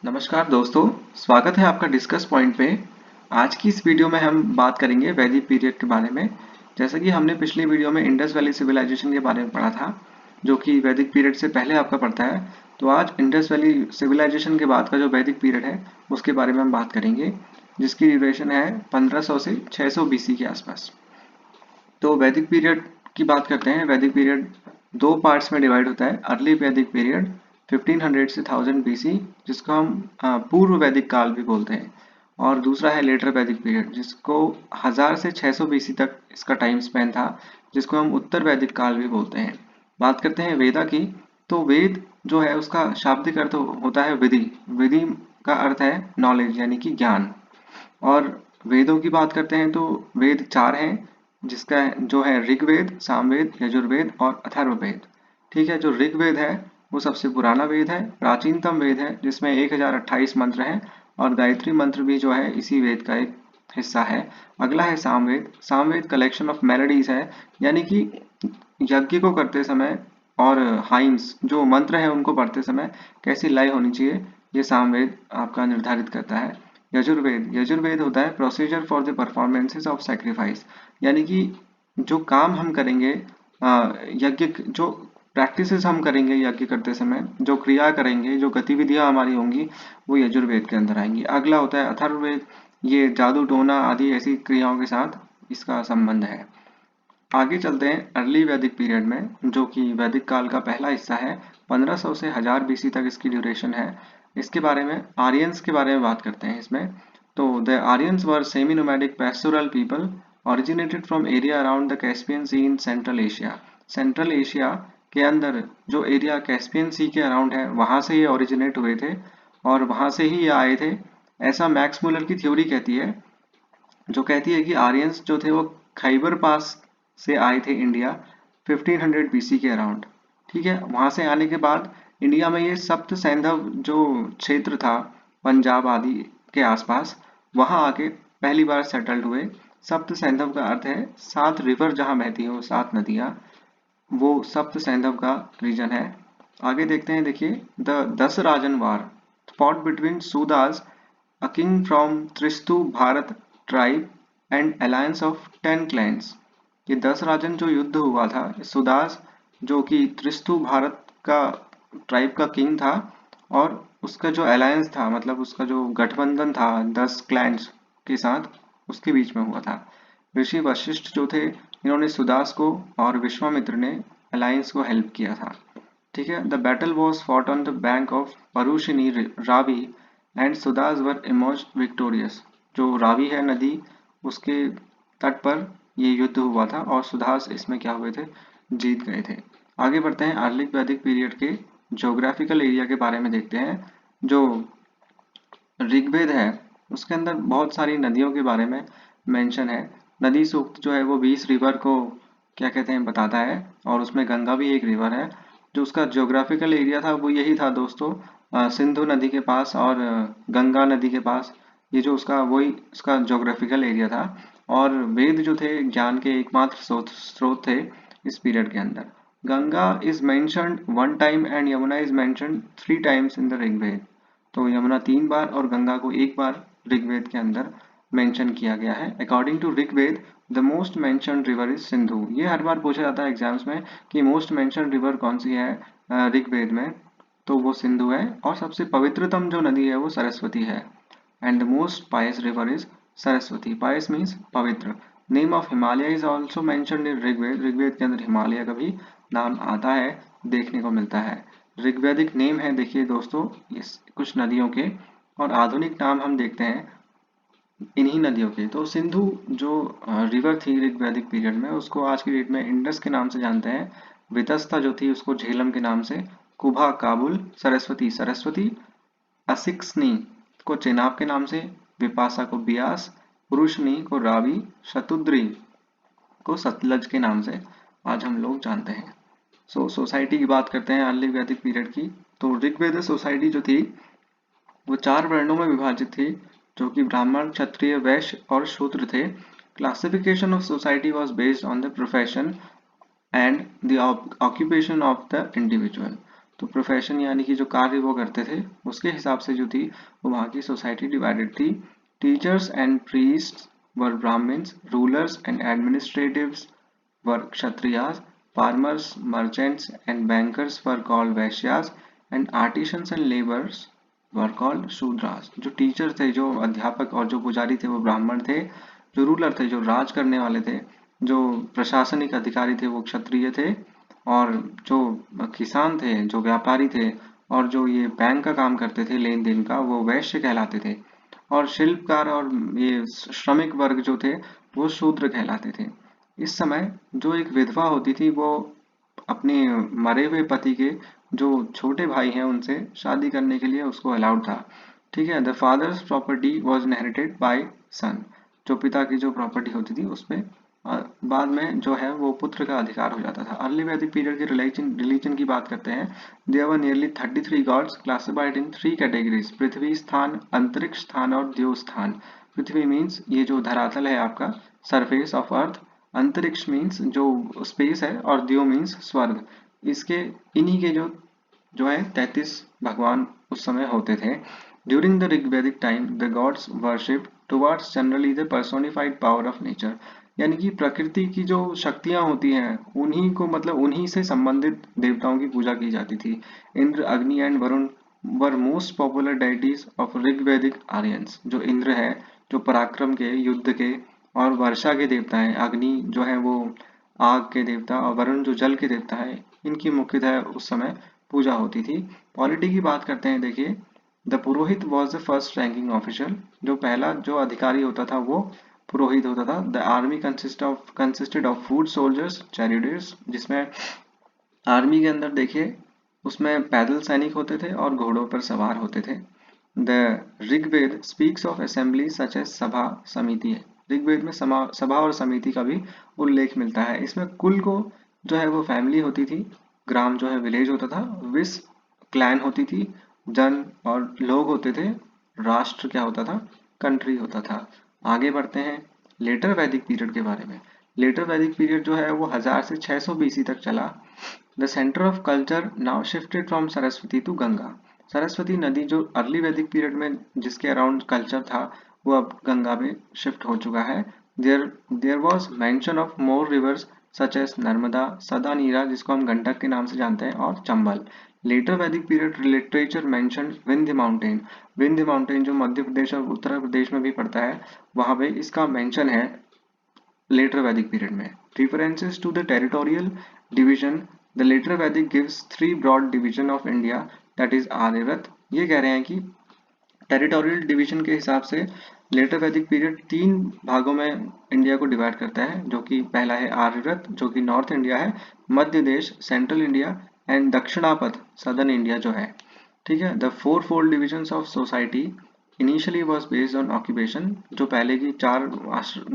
नमस्कार दोस्तों, स्वागत है आपका डिस्कस पॉइंट पे। आज की इस वीडियो में हम बात करेंगे वैदिक पीरियड के बारे में। जैसा कि हमने पिछली वीडियो में इंडस वैली सिविलाइजेशन के बारे में पढ़ा था, जो कि वैदिक पीरियड से पहले आपका पड़ता है। तो आज इंडस वैली सिविलाइजेशन के बाद का जो वैदिक पीरियड है उसके बारे में हम बात करेंगे, जिसकी ड्यूरेशन है 1500 से 600 बीसी के आसपास। तो वैदिक पीरियड की बात करते हैं। वैदिक पीरियड दो पार्ट्स में डिवाइड होता है। अर्ली वैदिक पीरियड 1500 से 1000 बीसी, जिसको हम पूर्व वैदिक काल भी बोलते हैं, और दूसरा है लेटर वैदिक पीरियड, जिसको 1000 से 600 बीसी तक इसका टाइम स्पेन था, जिसको हम उत्तर वैदिक काल भी बोलते हैं। बात करते हैं वेदा की। तो वेद जो है उसका शाब्दिक अर्थ होता है विधि। विधि का अर्थ है नॉलेज यानी कि ज्ञान। और वेदों की बात करते हैं तो वेद चार हैं, जिसका जो है ऋग्वेद, सामवेद, यजुर्वेद और अथर्ववेद। ठीक है, जो ऋग्वेद है वो सबसे पुराना वेद है, प्राचीनतम वेद है, जिसमें 1028 मंत्र हैं, और गायत्री मंत्र भी जो है इसी वेद का एक हिस्सा है। अगला है Samaveda. Samaveda collection of melodies है, यानी कि यज्ञ को करते समय और हाइम्स जो मंत्र है उनको पढ़ते समय कैसी लय होनी चाहिए, ये सामवेद आपका निर्धारित करता है। यजुर्वेद। यजुर्वेद होता है procedure for the performances of sacrifice, यानी कि जो काम हम करेंगे, यज्ञ जो प्रैक्टिसेस हम करेंगे यज्ञ करते समय, जो क्रिया करेंगे, जो गतिविधियां हमारी होंगी, वो यजुर्वेद के अंदर आएंगी। अगला होता है अथर्ववेद। ये जादू टोना आदि ऐसी क्रियाओं के साथ इसका संबंध है। आगे चलते हैं अर्ली वैदिक पीरियड में, जो कि वैदिक काल का पहला हिस्सा है। 1500 से 1000 बीसी तक इसकी ड्यूरेशन है। इसके बारे में आर्यंस के बारे में बात करते हैं इसमें। तो the Aryans were semi nomadic pastoral people originated from area around the Caspian Sea in Central Asia. Central Asia के अंदर जो एरिया कैस्पियन सी के अराउंड है वहां से ये ओरिजिनेट हुए थे, और वहां से ही ये आए थे, ऐसा मैक्स मुलर की थ्योरी कहती है, जो कहती है कि आर्यंस जो थे वो खैबर पास से आए थे इंडिया 1500 बीसी के अराउंड। ठीक है, वहां से आने के बाद इंडिया में ये सप्त सैंधव जो क्षेत्र था, पंजाब आदि के आसपास, वहां आके पहली बार सेटल्ड हुए। सप्त सैंधव का अर्थ है सात रिवर जहां बहती है, वो सात नदियां, वो सप्त सैंधव का रीजन है। आगे देखते हैं, देखिए, the Dasarajna war fought between Sudas, a king from Tristu Bharata tribe and alliance of 10 clans. ये 10 राजन जो युद्ध हुआ था, सुदास जो कि त्रिस्तु भारत का ट्राइब का किंग था, और उसका जो अलायंस था, मतलब उसका जो गठबंधन था 10 क्लैंस के साथ, उसके बीच में हुआ था। ऋषि वशिष्ठ जो थे, इन्होंने सुदास को और विश्वामित्र ने अलायंस को हेल्प किया था। ठीक है, the battle was fought on the bank of Parushni Ravi and Sudas were emerge victorious. जो रावी है नदी, उसके तट पर ये युद्ध हुआ था, और सुदास इसमें क्या हुए थे, जीत गए थे। आगे बढ़ते हैं, अर्ली वैदिक पीरियड के ज्योग्राफिकल एरिया के बारे में देखते हैं। जो ऋग्वेद है उसके अंदर बहुत सारी नदियों के बारे में मेंशन है। नदी सूक्त जो है वो 20 रिवर को क्या कहते हैं बताता है, और उसमें गंगा भी एक रिवर है। जो उसका ज्योग्राफिकल एरिया था वो यही था दोस्तों, सिंधु नदी के पास और गंगा नदी के पास। ये जो उसका वही उसका ज्योग्राफिकल एरिया था। और वेद जो थे ज्ञान के एकमात्र स्रोत थे इस पीरियड के अंदर। Ganga is mentioned one time and Yamuna is mentioned 3 times in the Rigveda. तो यमुना 3 बार और गंगा को एक बार ऋग्वेद के अंदर मेंशन किया गया है। According to Rigveda the most mentioned river is Sindhu. ये हर बार पूछा जाता है एग्जाम्स में कि मोस्ट मेंशन्ड रिवर कौन सी है ऋग्वेद में, तो वो सिंधु है। और सबसे पवित्रतम जो नदी है वो सरस्वती है। And the most pious river is Saraswati. Pious means पवित्र। Name of Himalaya is also mentioned in Rigveda. Rigveda के अंदर हिमालय का भी नाम आता है, देखने को मिलता है। ऋग्वेदिक नेम है, देखिए दोस्तों, इस कुछ नदियों के, और आधुनिक नाम हम देखते हैं इन्हीं नदियों के। तो सिंधु जो रिवर थी ऋग्वैदिक पीरियड में, उसको आज की डेट में इंडस के नाम से जानते हैं। वितस्ता जो थी उसको झेलम के नाम से, कुभा काबुल, सरस्वती सरस्वती, असिक्सनी को चेनाब के नाम से, विपासा को बियास, पुरुषनी को रावी, शतुद्री को सतलज के नाम से आज हम लोग जानते हैं। सोसाइटी की बात करते हैं अर्ली वैदिक पीरियड की। तो ऋग्वेद सोसाइटी जो थी वो 4 वर्णों में विभाजित थी, जो कि ब्राह्मण, क्षत्रिय, वैश्य और शूद्र थे। Classification of society was based on the profession and the occupation of the individual. तो प्रोफेशन यानी कि जो कार्य वो करते थे उसके हिसाब से जो थी वो वहाँ की सोसाइटी डिवाइडेड थी। Teachers and priests were Brahmans, rulers and administratives were Kshatriyas, farmers, merchants and bankers were called Vaishyas and artisans and labours were called Shudras. जो टीचर थे, जो अध्यापक और जो पुजारी थे वो ब्राह्मण थे, जो रूलर थे, जो राज करने वाले थे, जो प्रशासनिक अधिकारी थे वो क्षत्रिय थे, और जो किसान थे, जो व्यापारी थे, और जो ये बैंक का काम करते थे लेन देन का, वो वैश्य कहलाते थे। और शिल्पकार और ये श्रमिक वर्ग जो थे वो शूद्र कहलाते थे। इस समय जो एक विधवा होती थी वो अपने मरे हुए पति के जो छोटे भाई हैं उनसे शादी करने के लिए उसको अलाउड था। ठीक है, the father's property was inherited by son. जो पिता की जो प्रॉपर्टी होती थी उसमें बाद में जो है वो पुत्र का अधिकार हो जाता था। अर्ली वैदिक पीरियड के रिलीजन की बात करते हैं। There were nearly 33 gods classified in 3 categories: पृथ्वी स्थान, अंतरिक्ष स्थान और देव स्थान। पृथ्वी मीन्स ये जो धरातल है आपका, सरफेस ऑफ अर्थ। अंतरिक्ष मीन्स जो स्पेस है, और देव मीन्स स्वर्ग। इसके इन्हीं के जो है 33 भगवान उस समय होते थे। During the Rigvedic time the gods worship towards generally the personified power of nature. यानी कि प्रकृति की जो शक्तियां होती हैं उन्हीं को, मतलब उन्हीं से संबंधित देवताओं की पूजा की जाती थी। Indra, Agni and Varuna were most popular deities of Rigvedic Aryans. जो इंद्र है, जो पराक्रम के, युद्ध के और वर्षा के देवता हैं, अग्नि जो है वो आग के देवता, और वरुण जो जल के देवता है, इनकी मुख्यतः उस समय पूजा होती थी। पॉलिटी की बात करते हैं, देखिए the Purohit was the first ranking official. जो पहला जो अधिकारी होता था वो पुरोहित होता था। The army consisted of food soldiers, chariots, जिसमें आर्मी के अंदर देखिए उसमें पैदल सैनिक होते थे और घोड़ों पर सवार होते थे। The Rigveda speaks of assembly such as sabha, samiti है। ऋग्वेद में सभा और समिति का भी उल्लेख मिलता है। इसमें कुल को जो है वो फैमिली होती थी, ग्राम जो है विलेज होता था, विस क्लैन होती थी, जन और लोग होते थे, राष्ट्र क्या होता था, कंट्री होता था। आगे बढ़ते हैं लेटर वैदिक पीरियड के बारे में। लेटर वैदिक पीरियड जो है वो 1000 से 600 बीसी तक चला। The centre of culture now shifted from Saraswati to Ganga. Saraswati नदी जो अर्ली वैदिक पीरियड में जिसके अराउंड कल्चर था वो अब गंगा में शिफ्ट हो चुका है। There was mention of more rivers such as Narmada, Sadanira जिसको हम गंडक के नाम से जानते हैं, और चंबल। लेटर वैदिक period literature mention Vindhya mountain. Vindhya mountain जो मध्य प्रदेश और उत्तर प्रदेश में भी पड़ता है, वहां पे इसका मेंशन है later Vedic period में। References to the territorial division, the later Vedic gives 3 broad division of India, that is Aryavrat. ये कह रहे हैं कि टेरिटोरियल डिवीजन के हिसाब से लेटर वैदिक पीरियड 3 भागों में इंडिया को डिवाइड करता है, जो कि पहला है आर्यव्रत जो कि नॉर्थ इंडिया है, Madhya Desh central India, and Dakshinapath southern India जो है। ठीक है, the 4 fold divisions of society initially was based on occupation. जो पहले की 4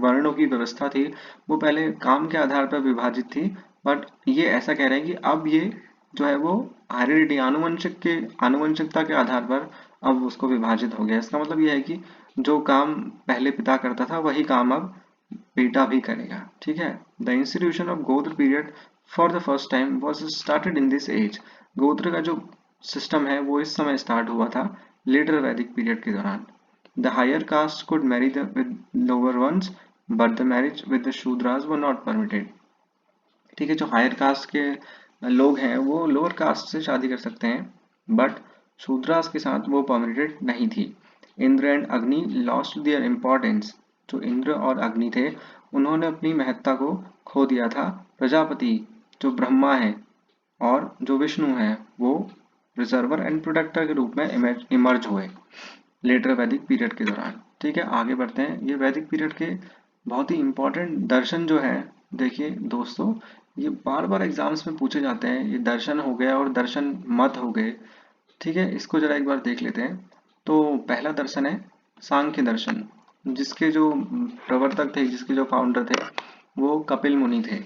वर्णों की व्यवस्था थी वो पहले काम के आधार पर विभाजित थी, बट ये ऐसा कह रहे हैं कि अब ये जो है वो हेरिडिटी, आनुवंशिकता के आधार पर अब उसको विभाजित हो गया। इसका मतलब यह है कि जो काम पहले पिता करता था वही काम अब बेटा भी करेगा। ठीक है, the institution of gotra period for the first time was started in this age. Gotra का जो सिस्टम है वो इस समय स्टार्ट हुआ था लेटर वैदिक पीरियड के दौरान। The higher caste could marry with lower ones but the marriage with the Shudras were not permitted. ठीक है, जो हायर कास्ट के लोग हैं वो लोअर कास्ट से शादी कर सकते हैं, बट शूद्रास के साथ वो परमिटेड नहीं थी। इंद्र एंड अग्नि लॉस्ट देयर इम्पोर्टेंस। जो इंद्र और अग्नि थे उन्होंने अपनी महत्ता को खो दिया था। प्रजापति जो ब्रह्मा है और जो विष्णु है वो रिजर्वर एंड प्रोटेक्टर के रूप में इमर्ज हुए लेटर वैदिक पीरियड के दौरान। ठीक है, आगे बढ़ते हैं। ये वैदिक पीरियड के बहुत ही इंपॉर्टेंट दर्शन जो है, देखिए दोस्तों, ये बार बार एग्जाम्स में पूछे जाते हैं। ये दर्शन हो गया और दर्शन मत हो गए। ठीक है, इसको जरा एक बार देख लेते हैं। तो पहला दर्शन है सांख्य दर्शन, जिसके जो प्रवर्तक थे, जिसके जो फाउंडर थे वो कपिल मुनि थे।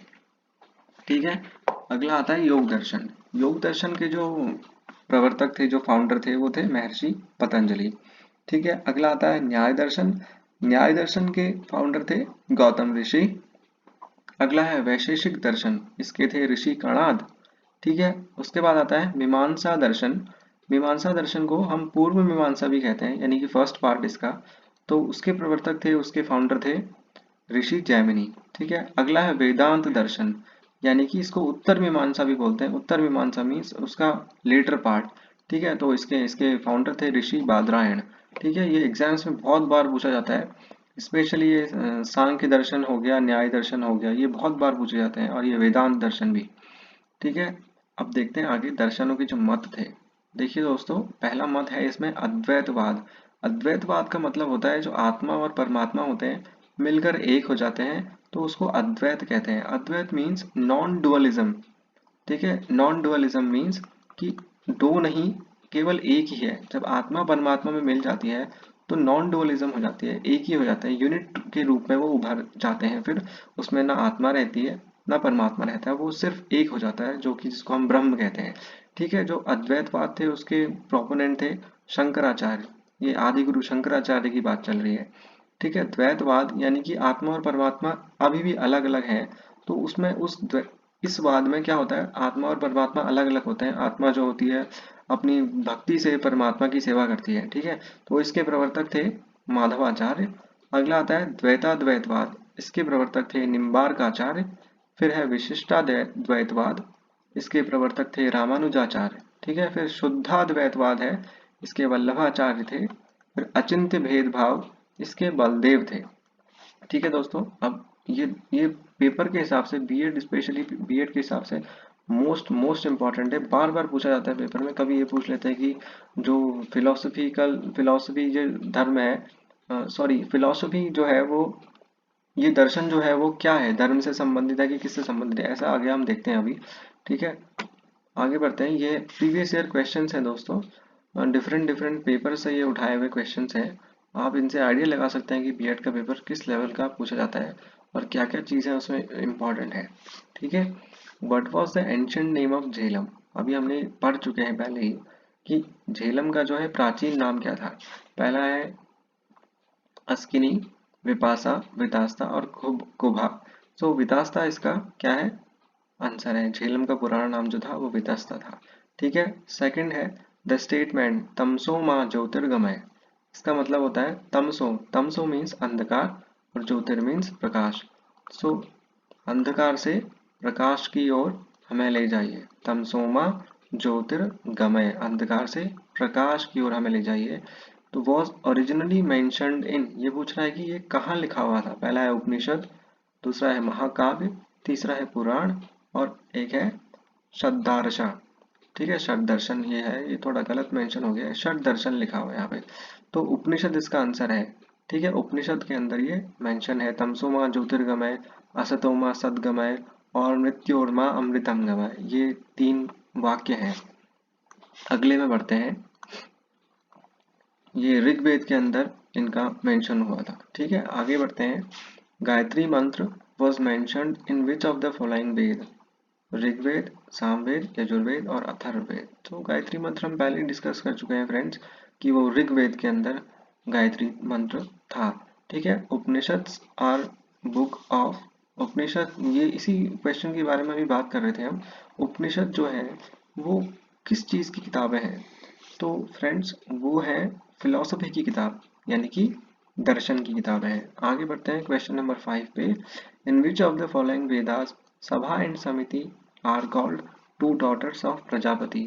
ठीक है, अगला आता है योग दर्शन। योग दर्शन के जो प्रवर्तक थे, जो फाउंडर थे, वो थे महर्षि पतंजलि। ठीक है, अगला आता है न्याय दर्शन। न्याय दर्शन के फाउंडर थे गौतम ऋषि। अगला है वैशेषिक दर्शन, इसके थे ऋषि कणाद। ठीक है। उसके बाद आता है मीमांसा दर्शन। मीमांसा दर्शन को हम पूर्व मीमांसा भी कहते हैं, यानी कि फर्स्ट पार्ट इसका। तो उसके प्रवर्तक थे, उसके फाउंडर थे ऋषि जैमिनी। ठीक है। अगला है वेदांत दर्शन, यानी कि इसको उत्तर मीमांसा भी बोलते हैं। उत्तर मीमांसा मीन्स उसका लेटर पार्ट। ठीक है। तो इसके इसके फाउंडर थे ऋषि बादरायण। ठीक है। ये एग्जाम्स में बहुत बार पूछा जाता है, स्पेशली ये सांख्य दर्शन हो गया, न्याय दर्शन हो गया, ये बहुत बार पूछे जाते हैं, और ये वेदांत दर्शन भी। ठीक है। अब देखते हैं आगे दर्शनों के जो मत थे। देखिए दोस्तों, पहला मत है इसमें अद्वैतवाद। अद्वैतवाद का मतलब होता है जो आत्मा और परमात्मा होते हैं मिलकर एक हो जाते हैं, तो उसको अद्वैत कहते हैं। अद्वैत मीन्स नॉन डुअलिज्म। ठीक है। नॉन डुअलिज्म मीन्स कि दो नहीं, केवल एक ही है। जब आत्मा परमात्मा में मिल जाती है तो नॉन डुअलिज्म हो जाती है, एक ही हो जाता है, यूनिट के रूप में वो उभर जाते हैं। फिर उसमें ना आत्मा रहती है ना परमात्मा रहता है, वो सिर्फ एक हो जाता है, जो कि जिसको हम ब्रह्म कहते हैं। ठीक है। जो अद्वैतवाद थे उसके प्रोपोनेंट थे शंकराचार्य। ये आदि गुरु शंकराचार्य की बात चल रही है। ठीक है। द्वैतवाद यानी कि आत्मा और परमात्मा अभी भी अलग अलग है। तो उसमें इस वाद में क्या होता है, आत्मा और परमात्मा अलग अलग होते हैं। आत्मा जो होती है अपनी भक्ति से परमात्मा की सेवा करती है। ठीक है। तो इसके प्रवर्तक थे माधवाचार्य। अगला आता है द्वैताद्वैतवाद। इसके प्रवर्तक थे निम्बार्काचार्य। फिर है विशिष्टाद्वैतवाद। इसके प्रवर्तक थे रामानुजाचार्य। ठीक है। फिर शुद्धाद्वैतवाद है, इसके वल्लभाचार्य थे। फिर अचिंत्य भेदभाव, इसके बलदेव थे। ठीक है दोस्तों। अब ये पेपर के हिसाब से, बीएड स्पेशली बीएड के हिसाब से मोस्ट मोस्ट इम्पॉर्टेंट है। बार बार पूछा जाता है पेपर में। कभी ये पूछ लेते हैं कि जो फिलोसफी जो धर्म है, सॉरी फिलोसफी जो है वो, ये दर्शन जो है वो क्या है, धर्म से संबंधित है कि किससे संबंधित है, ऐसा आगे हम देखते हैं अभी। ठीक है। आगे बढ़ते हैं। ये प्रीवियस ईयर क्वेश्चंस हैं दोस्तों, डिफरेंट डिफरेंट पेपर से ये उठाए हुए क्वेश्चंस हैं। आप इनसे आइडिया लगा सकते हैं कि बीएड का पेपर किस लेवल का पूछा जाता है और क्या क्या चीज़ें उसमें इम्पॉर्टेंट है। ठीक है। What was the ancient name of Jhelum. अभी हमने पढ़ चुके हैं पहले ही कि झेलम का जो है प्राचीन नाम क्या था। पहला है अस्किनी, विपासा, वितास्ता और कुभा। सो वितास्ता इसका क्या है, आंसर है। झेलम का पुराना नाम जो था वो वितस्ता था। ठीक है। सेकंड है द स्टेटमेंट तमसो माँ ज्योतिर्गमय। इसका मतलब होता है तमसो, तमसो मीन्स अंधकार और ज्योतिर मीन्स प्रकाश। सो अंधकार से प्रकाश की ओर हमें ले जाइए। तमसो माँ ज्योतिर्गमय, अंधकार से प्रकाश की ओर हमें ले जाइए। तो वॉज ओरिजिनली मेंशन्ड इन, ये पूछ रहा है कि ये कहाँ लिखा हुआ था। पहला है उपनिषद, दूसरा है महाकाव्य, तीसरा है पुराण, और एक है षड्दर्शन। ठीक है। षड्दर्शन ये है, ये थोड़ा गलत मेंशन हो गया है, षड्दर्शन लिखा हुआ है यहाँ पे। तो उपनिषद इसका आंसर है। ठीक है। उपनिषद के अंदर ये मेंशन है तमसोमा ज्योतिर्गमय, असतोमा सद्गमय और मृत्योर्मा अमृतम गमय, ये 3 वाक्य हैं। अगले में बढ़ते हैं। ये ऋग्वेद के अंदर इनका मेंशन हुआ था। ठीक है। आगे बढ़ते हैं। गायत्री मंत्र was mentioned in which of the following वेद। ऋग्वेद, सामवेद, यजुर्वेद और अथर्ववेद। तो गायत्री मंत्र हम पहले डिस्कस कर चुके हैं फ्रेंड्स कि वो ऋग्वेद के अंदर गायत्री मंत्र था। ठीक है। उपनिषद आर बुक ऑफ, उपनिषद ये इसी क्वेश्चन के बारे में भी बात कर रहे थे हम। उपनिषद जो है वो किस चीज की किताबें हैं, तो फ्रेंड्स वो है फिलॉसफी की किताब, यानी कि दर्शन की किताब है। आगे बढ़ते हैं क्वेश्चन नंबर 5 पे। In which of the following Vedas sabha and samiti are called two daughters of Prajapati.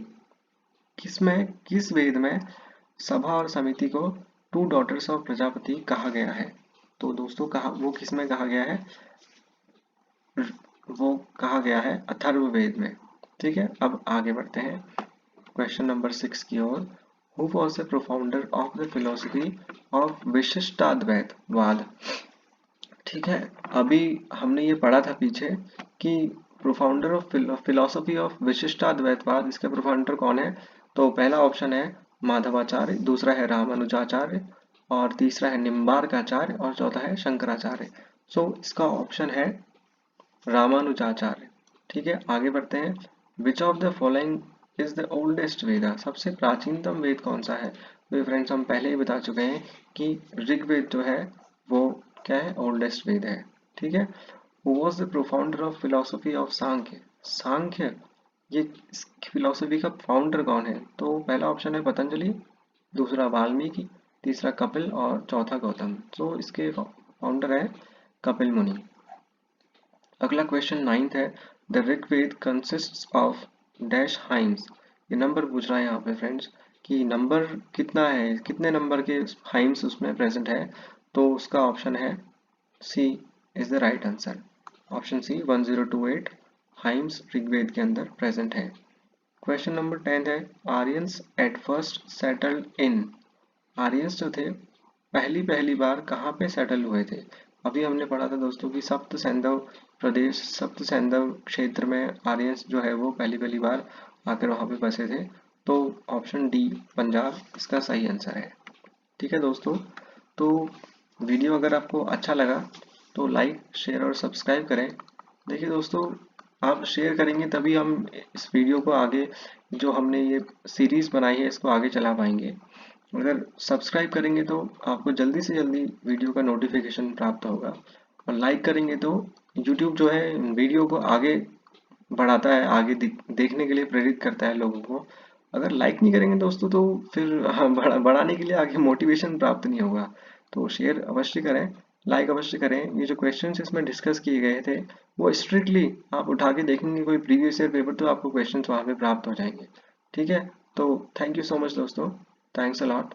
किसमें, किस वेद में सभा और समिति को टू डॉटर्स ऑफ प्रजापति कहा गया है। तो दोस्तों कहा, वो किसमें कहा गया है, वो कहा गया है अथर्ववेद में। ठीक है। अब आगे बढ़ते हैं क्वेश्चन नंबर 6 की ओर। Who was the profounder of the philosophy of विशिष्टाद्वैतवाद। ठीक है। अभी हमने ये पढ़ा था पीछे कि प्रोफाउंडर ऑफ फिलोसफी ऑफ विशिष्टाद्वैतवाद, इसके प्रोफाउंडर कौन है। तो पहला ऑप्शन है माधवाचार्य, दूसरा है रामानुजाचार्य, और तीसरा है निम्बार्काचार्य, और चौथा है शंकराचार्य। सो इसका ऑप्शन है रामानुजाचार्य। ठीक है। आगे बढ़ते हैं। Which of the following is the oldest Veda. सबसे प्राचीनतम वेद कौन सा है। तो फ्रेंड्स हम पहले ही बता चुके हैं कि ऋग्वेद जो है वो क्या है, ओल्डेस्ट वेद है। ठीक है। Who was the profounder of philosophy of Samkhya. Samkhya ये इस फिलॉसफी का फाउंडर कौन है? तो पहला ऑप्शन है पतंजलि, दूसरा वाल्मीकि, तीसरा कपिल और चौथा गौतम। तो इसके फाउंडर है कपिल मुनि। अगला क्वेश्चन 9th है, the Rigveda consists of dash hymns. ये नंबर पूछ रहा है यहाँ पे फ्रेंड्स कि नंबर कितना है, कितने नंबर के हाइम्स उसमें प्रेजेंट है। तो उसका ऑप्शन है C is the right answer. Option C 1028 hymns Rigveda के अंदर प्रेजेंट है। क्वेश्चन नंबर 10 है, Aryans at first settled in. Aryans जो थे पहली पहली बार कहाँ पे सेटल हुए थे? अभी हमने पढ़ा था दोस्तों कि सप्त सैंधव प्रदेश, सप्त सैंधव क्षेत्र में आर्यंस जो है वो पहली पहली बार आकर वहाँ पे बसे थे। तो ऑप्शन डी पंजाब इसका सही आंसर है। ठीक है दोस्तों, तो वीडियो अगर आपको अच्छा लगा तो लाइक शेयर और सब्सक्राइब करें। देखिए दोस्तों, आप शेयर करेंगे तभी हम इस वीडियो को आगे, जो हमने ये सीरीज बनाई है, इसको आगे चला पाएंगे। अगर सब्सक्राइब करेंगे तो आपको जल्दी से जल्दी वीडियो का नोटिफिकेशन प्राप्त होगा, और लाइक करेंगे तो यूट्यूब जो है वीडियो को आगे बढ़ाता है, आगे देखने के लिए प्रेरित करता है लोगों को। अगर लाइक नहीं करेंगे दोस्तों तो फिर बढ़ाने के लिए आगे मोटिवेशन प्राप्त नहीं होगा। तो शेयर अवश्य करें, लाइक अवश्य करें। ये जो क्वेश्चंस इसमें डिस्कस किए गए थे वो स्ट्रिक्टली आप उठा के देखेंगे कोई प्रीवियस ईयर पेपर तो आपको क्वेश्चंस वहाँ पे प्राप्त हो जाएंगे। ठीक है, तो थैंक यू सो मच दोस्तों, थैंक्स अ लॉट।